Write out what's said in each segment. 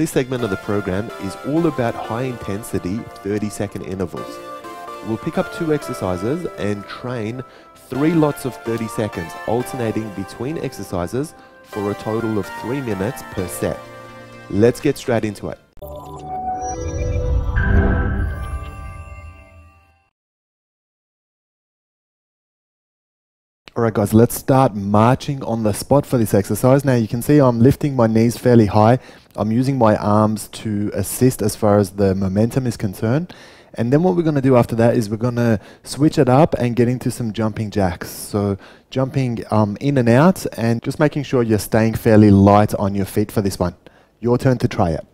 this segment of the program is all about high intensity 30-second intervals. We'll pick up 2 exercises and train 3 lots of 30 seconds, alternating between exercises for a total of 3 minutes per set. Let's get straight into it. Alright guys, let's start marching on the spot for this exercise. Now you can see I'm lifting my knees fairly high. I'm using my arms to assist as far as the momentum is concerned. And then what we're going to do after that is we're going to switch it up and get into some jumping jacks. So jumping in and out and just making sure you're staying fairly light on your feet for this one. Your turn to try it.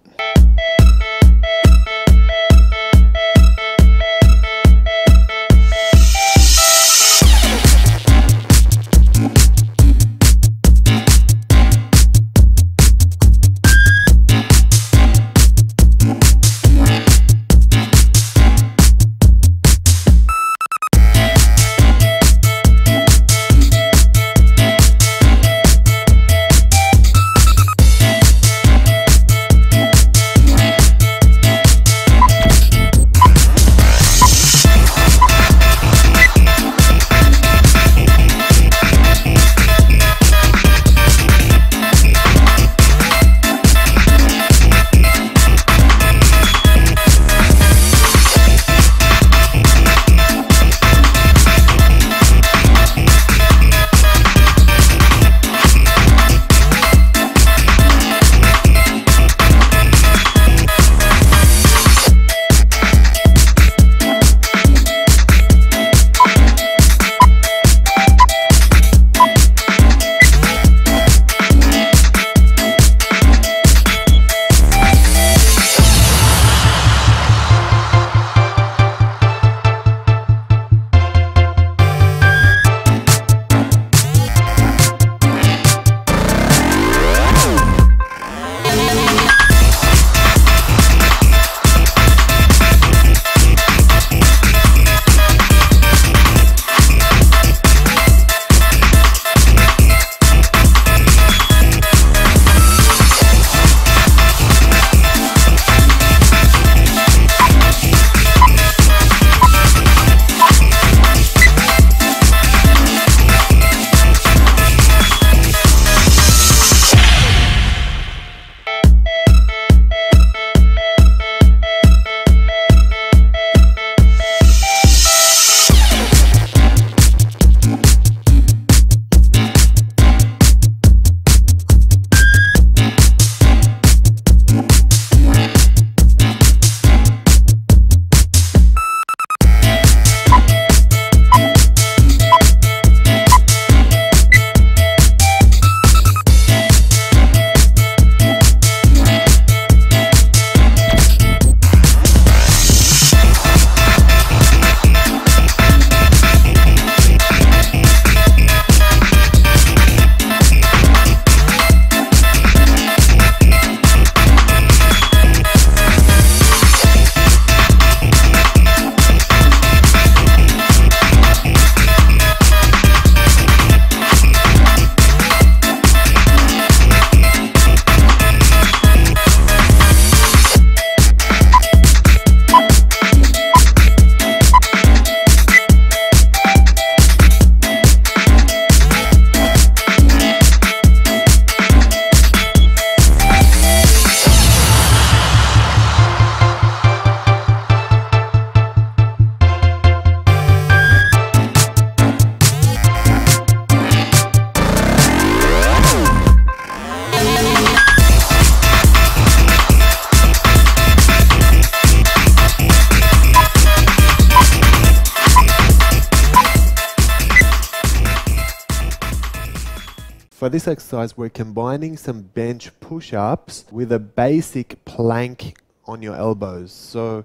For this exercise, we're combining some bench push-ups with a basic plank on your elbows. So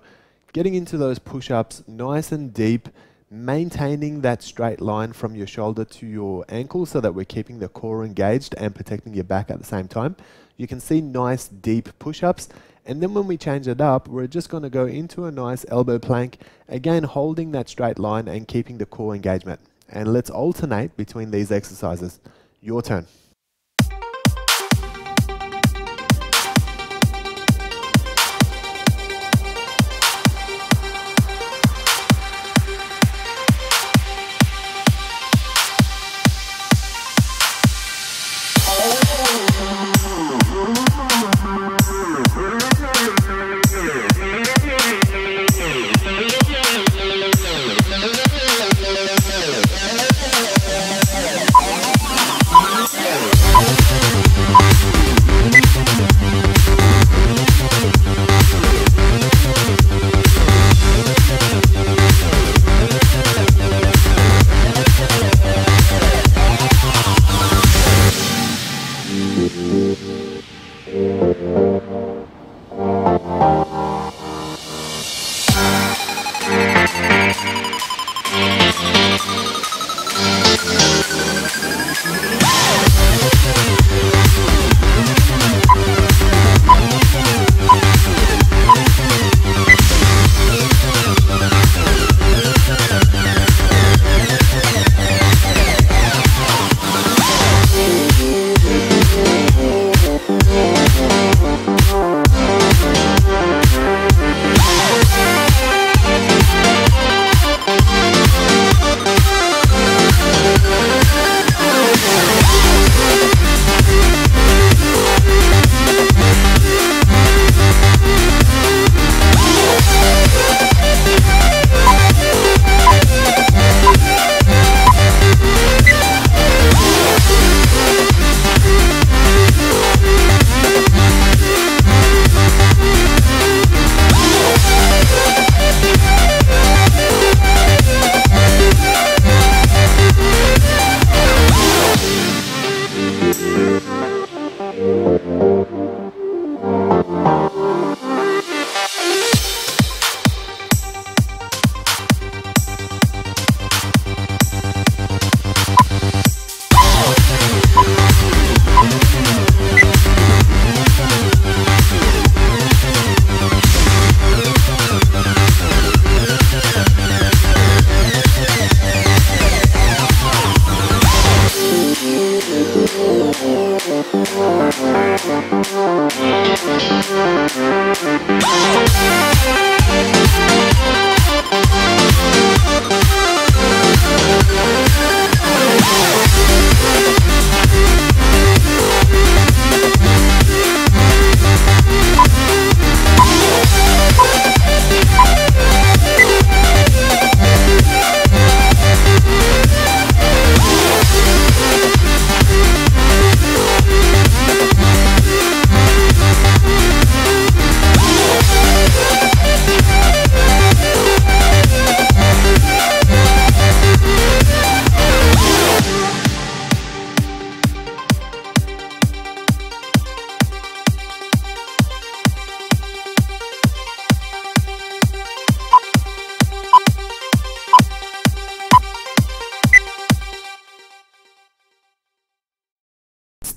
getting into those push-ups nice and deep, maintaining that straight line from your shoulder to your ankle so that we're keeping the core engaged and protecting your back at the same time. You can see nice deep push-ups. And then when we change it up, we're just going to go into a nice elbow plank, again holding that straight line and keeping the core engagement. And let's alternate between these exercises. Your turn.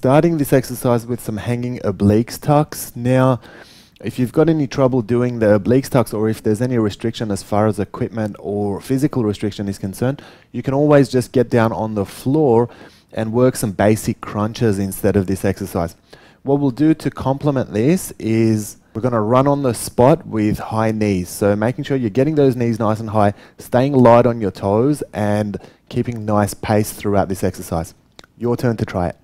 starting this exercise with some hanging obliques tucks. Now, if you've got any trouble doing the obliques tucks, or if there's any restriction as far as equipment or physical restriction is concerned, you can always just get down on the floor and work some basic crunches instead of this exercise. What we'll do to complement this is we're going to run on the spot with high knees. So making sure you're getting those knees nice and high, staying light on your toes, and keeping nice pace throughout this exercise. Your turn to try it.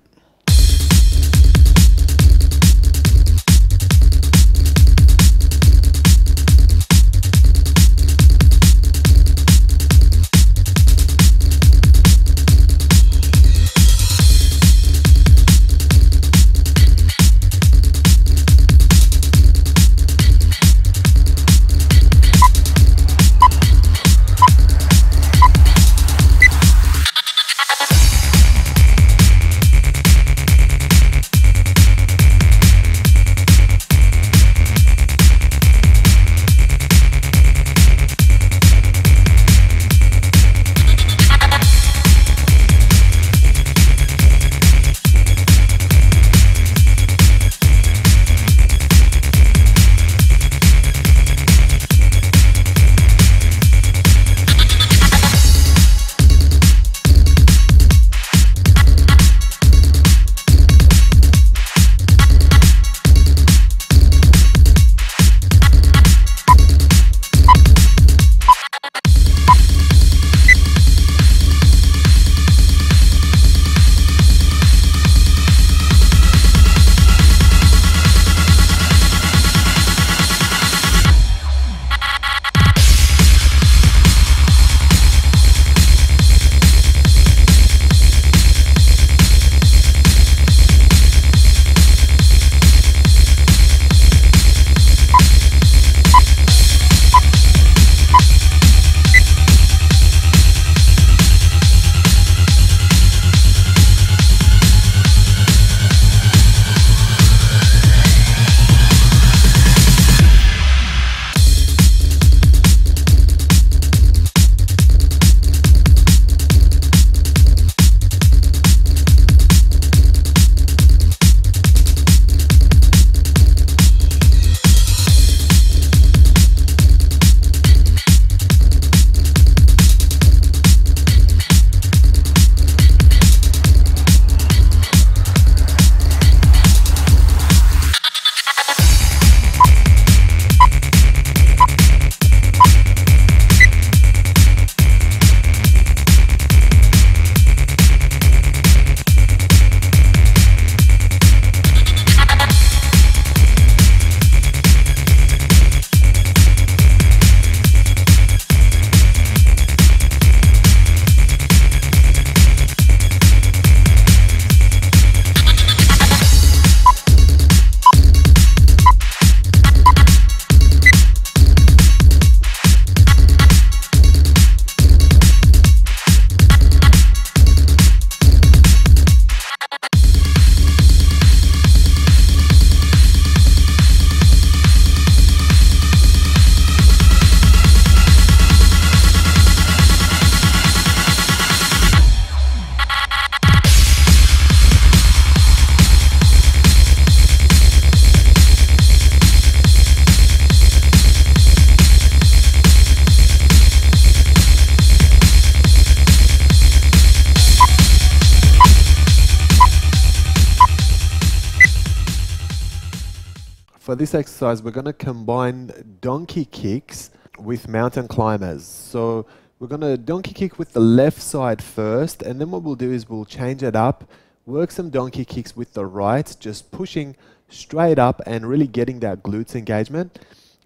For this exercise, we're going to combine donkey kicks with mountain climbers. So we're going to donkey kick with the left side first, and then what we'll do is we'll change it up, work some donkey kicks with the right, just pushing straight up and really getting that glutes engagement.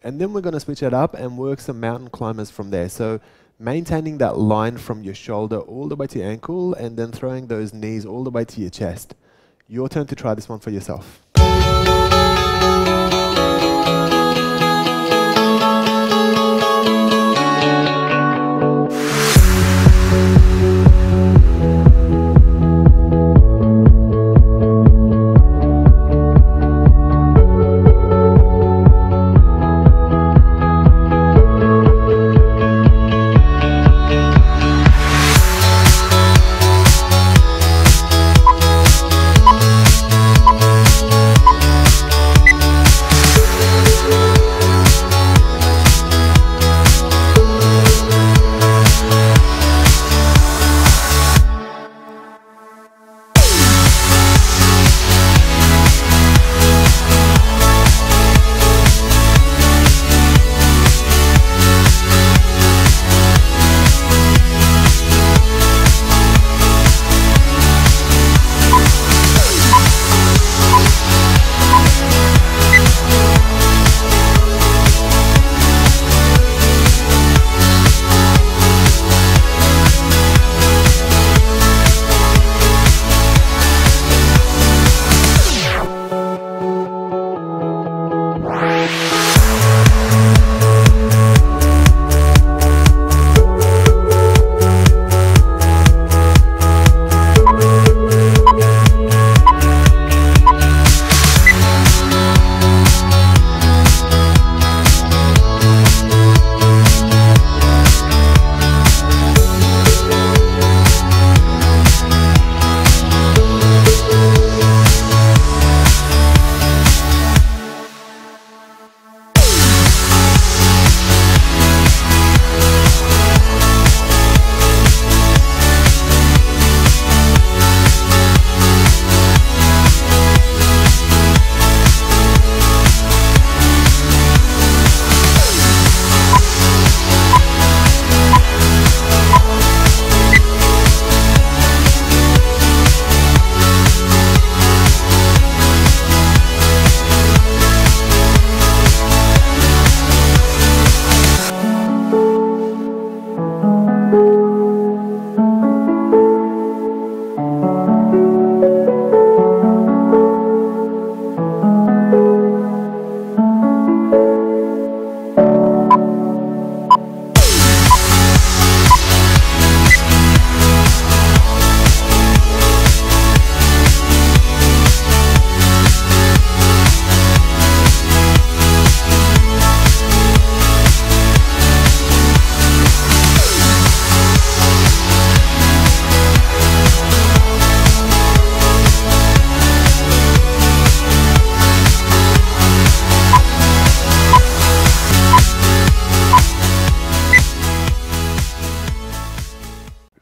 And then we're going to switch it up and work some mountain climbers from there. So maintaining that line from your shoulder all the way to your ankle, and then throwing those knees all the way to your chest. Your turn to try this one for yourself.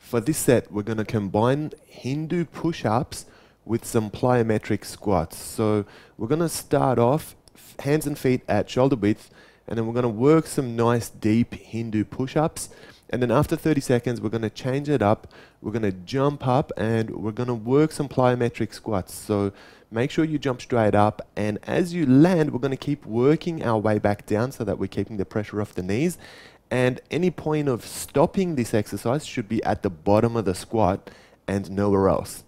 For this set, we're going to combine Hindu push-ups with some plyometric squats. So we're going to start off hands and feet at shoulder width, and then we're going to work some nice deep Hindu push-ups. And then after 30 seconds, we're going to change it up. We're going to jump up and we're going to work some plyometric squats. So make sure you jump straight up. And as you land, we're going to keep working our way back down so that we're keeping the pressure off the knees. And any point of stopping this exercise should be at the bottom of the squat and nowhere else.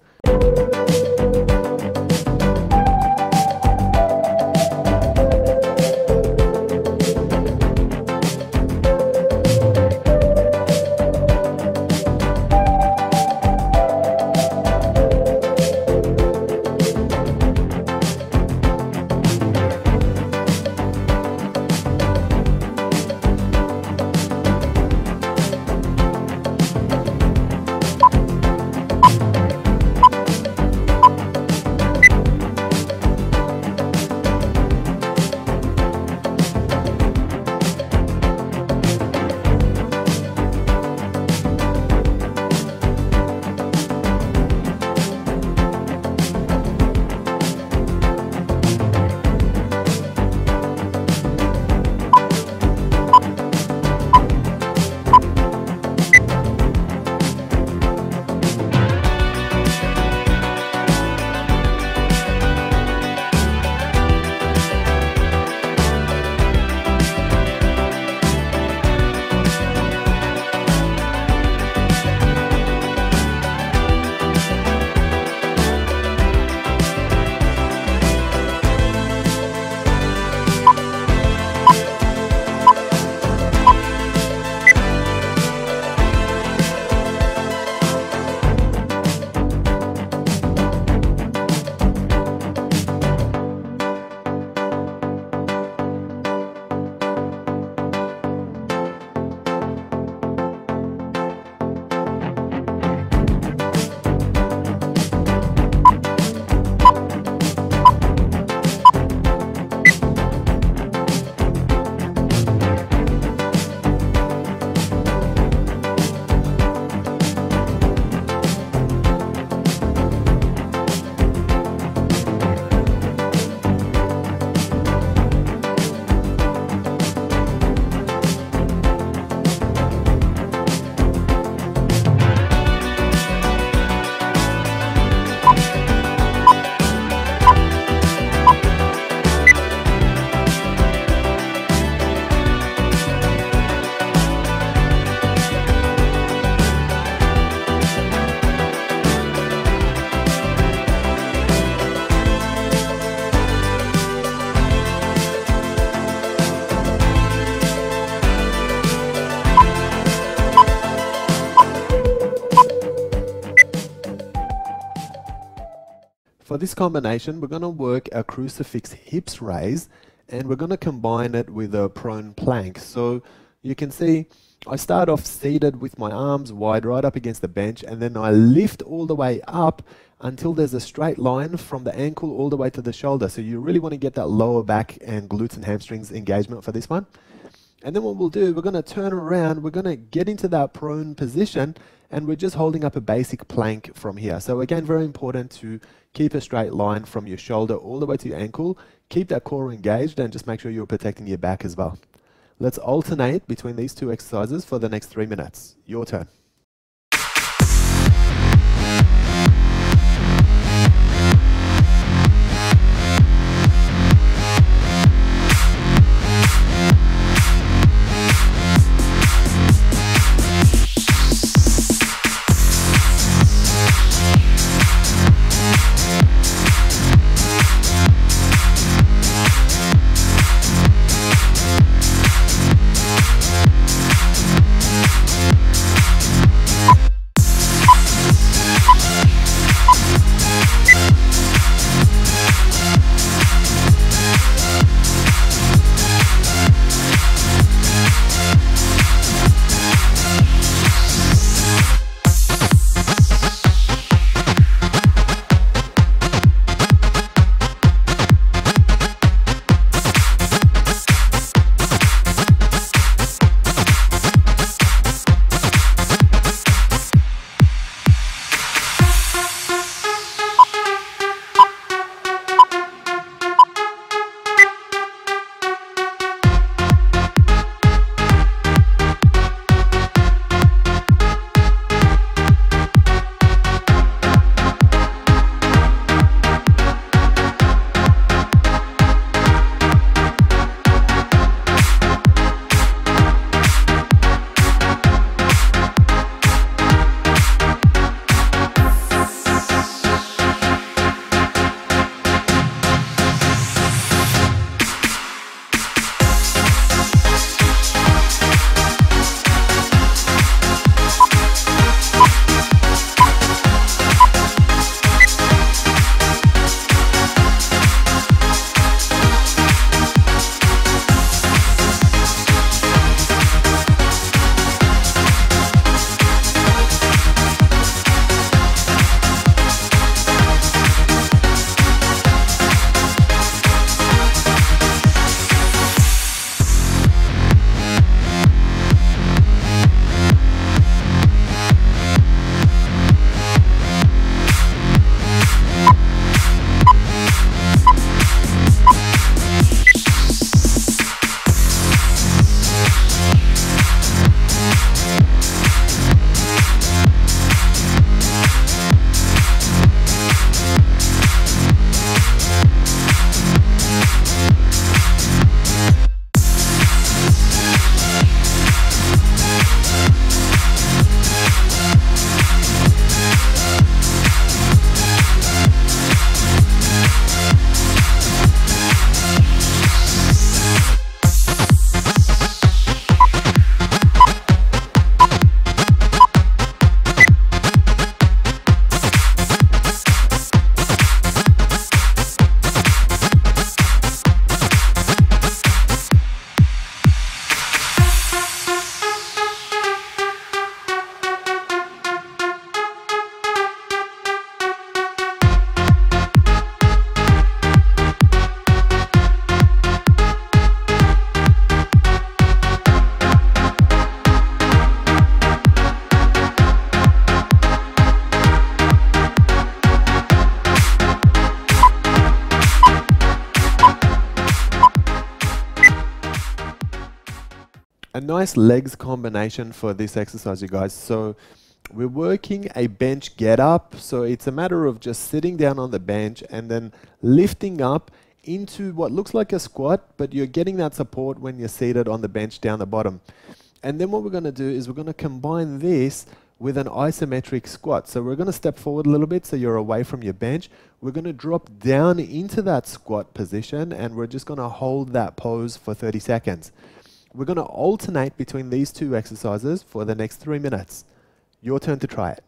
For this combination, we're going to work a crucifix hips raise, and we're going to combine it with a prone plank. So you can see I start off seated with my arms wide right up against the bench, and then I lift all the way up until there's a straight line from the ankle all the way to the shoulder. So you really want to get that lower back and glutes and hamstrings engagement for this one. And then what we'll do, we're going to turn around, we're going to get into that prone position, and we're just holding up a basic plank from here. So again, very important to keep a straight line from your shoulder all the way to your ankle. Keep that core engaged and just make sure you're protecting your back as well. Let's alternate between these two exercises for the next 3 minutes. Your turn. nice legs combination for this exercise, you guys. So we're working a bench get up. So it's a matter of just sitting down on the bench and then lifting up into what looks like a squat, but you're getting that support when you're seated on the bench down the bottom. And then what we're going to do is we're going to combine this with an isometric squat. So we're going to step forward a little bit so you're away from your bench. We're going to drop down into that squat position and we're just going to hold that pose for 30 seconds. We're going to alternate between these two exercises for the next 3 minutes. Your turn to try it.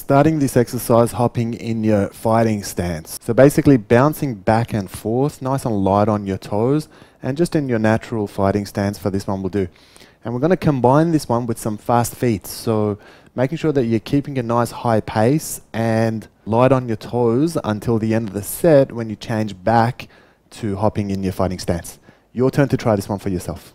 Starting this exercise hopping in your fighting stance. So basically bouncing back and forth, nice and light on your toes, and just in your natural fighting stance for this one will do. And we're going to combine this one with some fast feet. So making sure that you're keeping a nice high pace and light on your toes until the end of the set when you change back to hopping in your fighting stance. Your turn to try this one for yourself.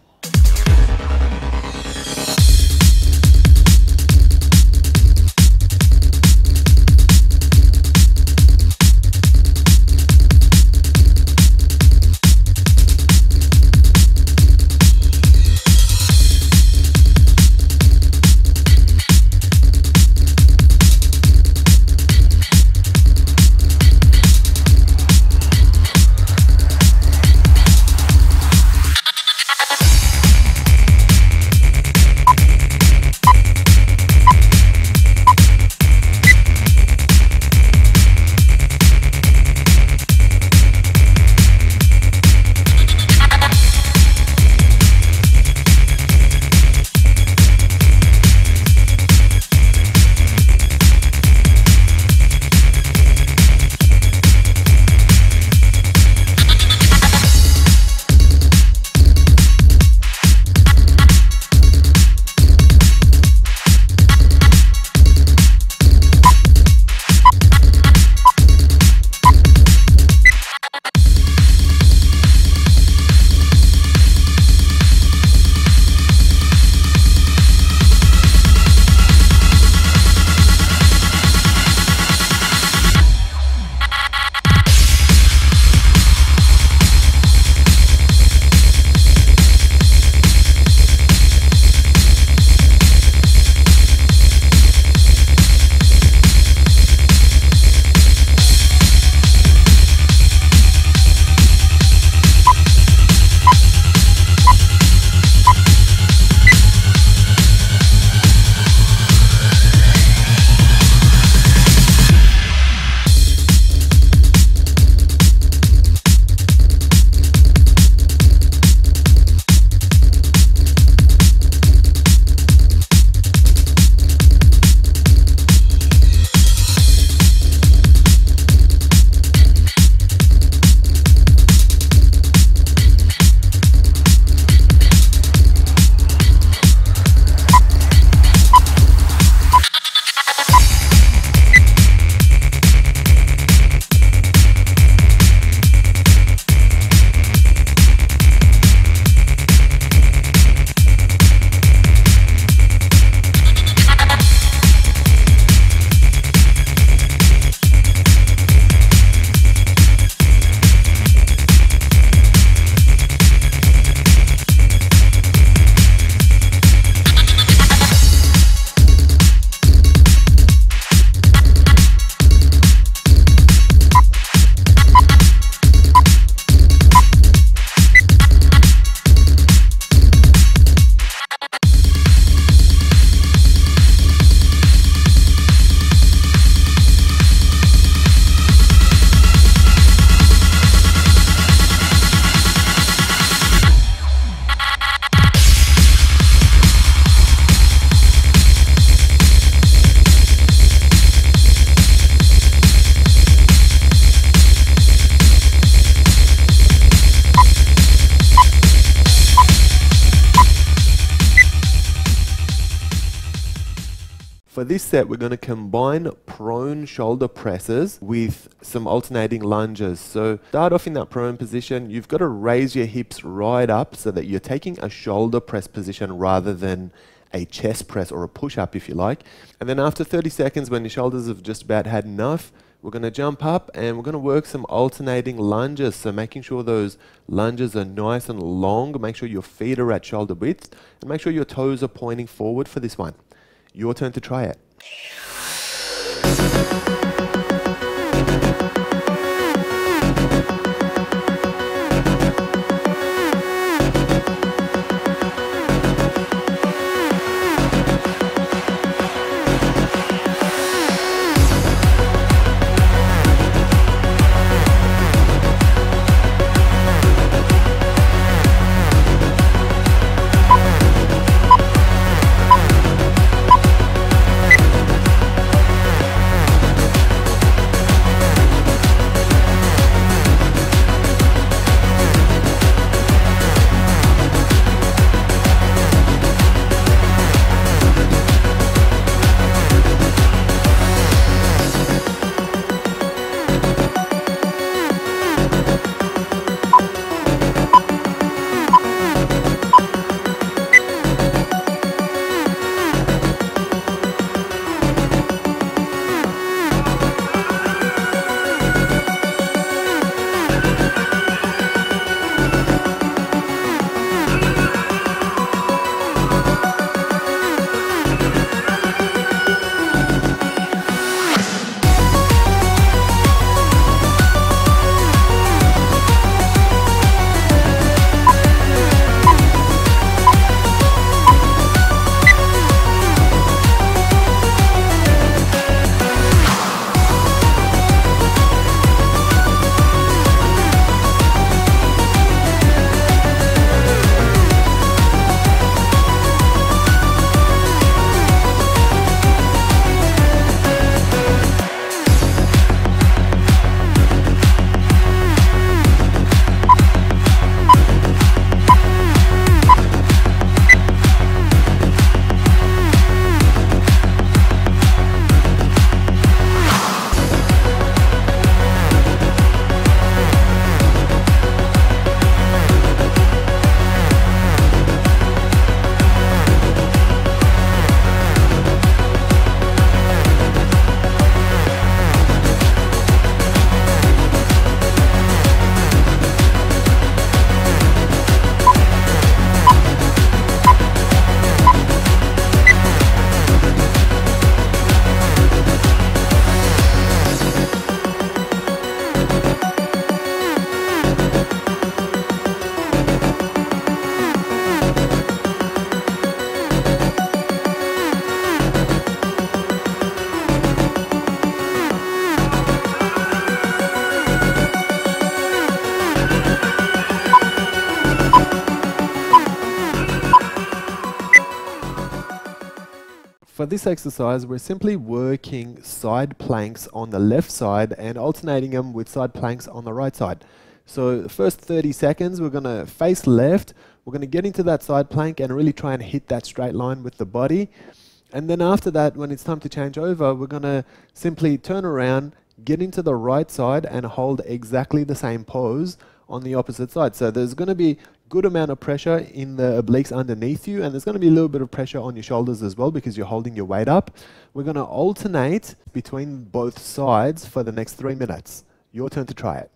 For this set, we're going to combine prone shoulder presses with some alternating lunges. So start off in that prone position. You've got to raise your hips right up so that you're taking a shoulder press position rather than a chest press or a push-up, if you like. And then after 30 seconds, when your shoulders have just about had enough, we're going to jump up and we're going to work some alternating lunges. So making sure those lunges are nice and long. Make sure your feet are at shoulder width and make sure your toes are pointing forward for this one. Your turn to try it. For this exercise, we're simply working side planks on the left side and alternating them with side planks on the right side. So the first 30 seconds, we're going to face left. We're going to get into that side plank and really try and hit that straight line with the body. And then after that, when it's time to change over, we're going to simply turn around, get into the right side and hold exactly the same pose on the opposite side. So there's going to be good amount of pressure in the obliques underneath you, and there's going to be a little bit of pressure on your shoulders as well because you're holding your weight up. We're going to alternate between both sides for the next 3 minutes. Your turn to try it.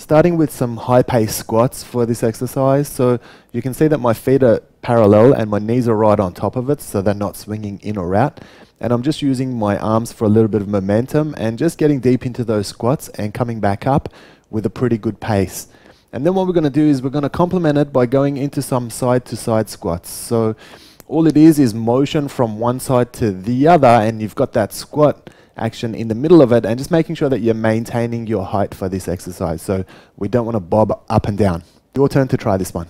starting with some high pace squats for this exercise. So you can see that my feet are parallel and my knees are right on top of it, so they're not swinging in or out. And I'm just using my arms for a little bit of momentum and just getting deep into those squats and coming back up with a pretty good pace. And then what we're going to do is we're going to complement it by going into some side to side squats. So all it is motion from one side to the other, and you've got that squat action in the middle of it, and just making sure that you're maintaining your height for this exercise. So we don't want to bob up and down. Your turn to try this one.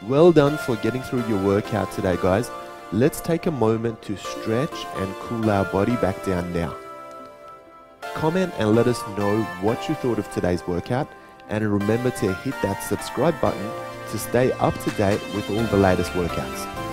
Well done for getting through your workout today, guys. Let's take a moment to stretch and cool our body back down now. Comment and let us know what you thought of today's workout, and remember to hit that subscribe button to stay up to date with all the latest workouts.